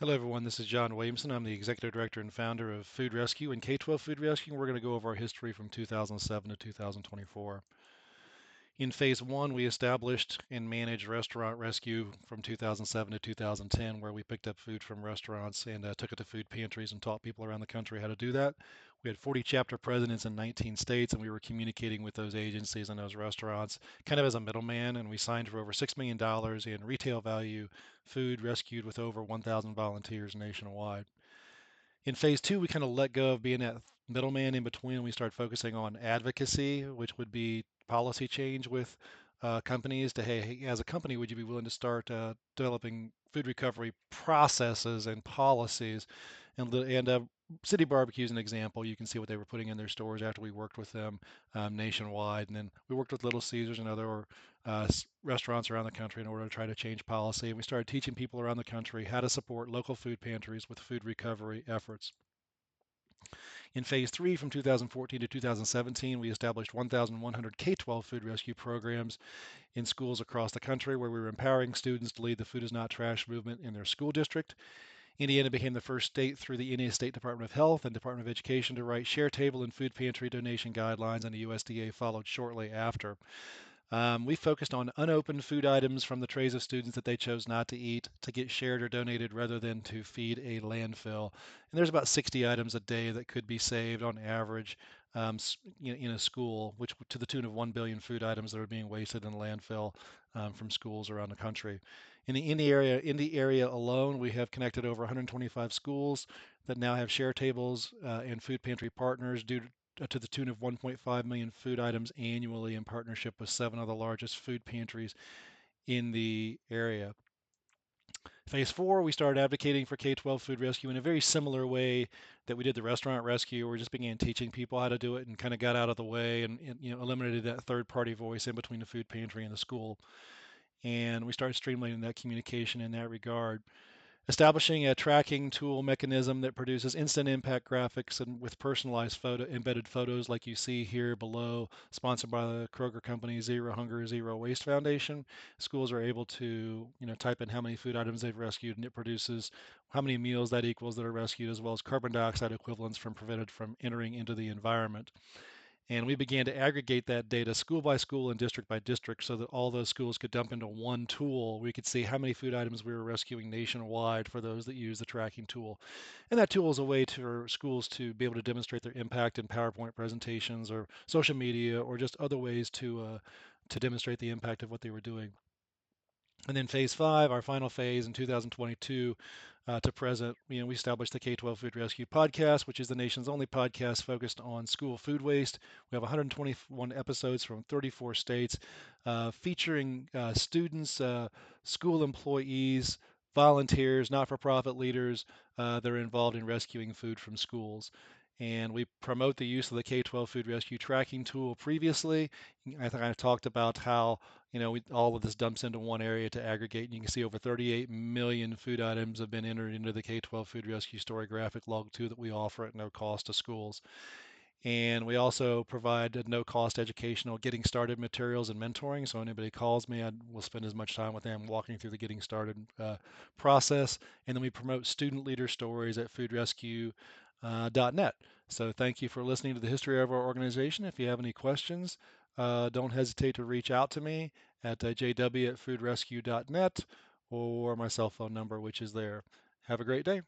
Hello, everyone. This is John Williamson. I'm the Executive Director and founder of Food Rescue and K-12 Food Rescue. We're going to go over our history from 2007 to 2024. In phase one, we established and managed restaurant rescue from 2007 to 2010, where we picked up food from restaurants and took it to food pantries and taught people around the country how to do that. We had 40 chapter presidents in 19 states, and we were communicating with those agencies and those restaurants kind of as a middleman. And we signed for over $6 million in retail value food rescued with over 1,000 volunteers nationwide. In phase two, we kind of let go of being that middleman in between. We started focusing on advocacy, which would be policy change with companies to, hey, as a company, would you be willing to start developing food recovery processes and policies? And City Barbecue is an example. You can see what they were putting in their stores after we worked with them nationwide. And then we worked with Little Caesars and other restaurants around the country in order to try to change policy. And we started teaching people around the country how to support local food pantries with food recovery efforts. In phase three, from 2014 to 2017, we established 1,100 K-12 food rescue programs in schools across the country where we were empowering students to lead the Food is Not Trash movement in their school district. Indiana became the first state through the Indiana State Department of Health and Department of Education to write share table and food pantry donation guidelines, and the USDA followed shortly after. We focused on unopened food items from the trays of students that they chose not to eat to get shared or donated rather than to feed a landfill. And there's about 60 items a day that could be saved on average in a school, which to the tune of 1 billion food items that are being wasted in landfill from schools around the country. In the Indy area alone, we have connected over 125 schools that now have share tables and food pantry partners due to the tune of 1.5 million food items annually in partnership with seven of the largest food pantries in the area. Phase four, we started advocating for K-12 food rescue in a very similar way that we did the restaurant rescue. We just began teaching people how to do it and kind of got out of the way and eliminated that third-party voice in between the food pantry and the school. And we started streamlining that communication in that regard. Establishing a tracking tool mechanism that produces instant impact graphics and with personalized embedded photos like you see here below, sponsored by the Kroger Company Zero Hunger, Zero Waste Foundation. Schools are able to, type in how many food items they've rescued, and it produces how many meals that equals that are rescued, as well as carbon dioxide equivalents from prevented from entering into the environment. And we began to aggregate that data school by school and district by district so that all those schools could dump into one tool. We could see how many food items we were rescuing nationwide for those that use the tracking tool. And that tool is a way for schools to be able to demonstrate their impact in PowerPoint presentations or social media or just other ways to demonstrate the impact of what they were doing. And then phase five, our final phase in 2022 to present, we established the K-12 Food Rescue Podcast, which is the nation's only podcast focused on school food waste. We have 121 episodes from 34 states featuring students, school employees, volunteers, not-for-profit leaders that are involved in rescuing food from schools. And we promote the use of the K-12 food rescue tracking tool previously. I think I talked about how all of this dumps into one area to aggregate, and you can see over 38 million food items have been entered into the K-12 Food Rescue Story Graphic Log 2 that we offer at no cost to schools. And we also provide no-cost educational getting started materials and mentoring. So anybody calls me, I will spend as much time with them walking through the getting started process. And then we promote student leader stories at foodrescue.net. So thank you for listening to the history of our organization. If you have any questions, don't hesitate to reach out to me at jw@foodrescue.net or my cell phone number, which is there. Have a great day.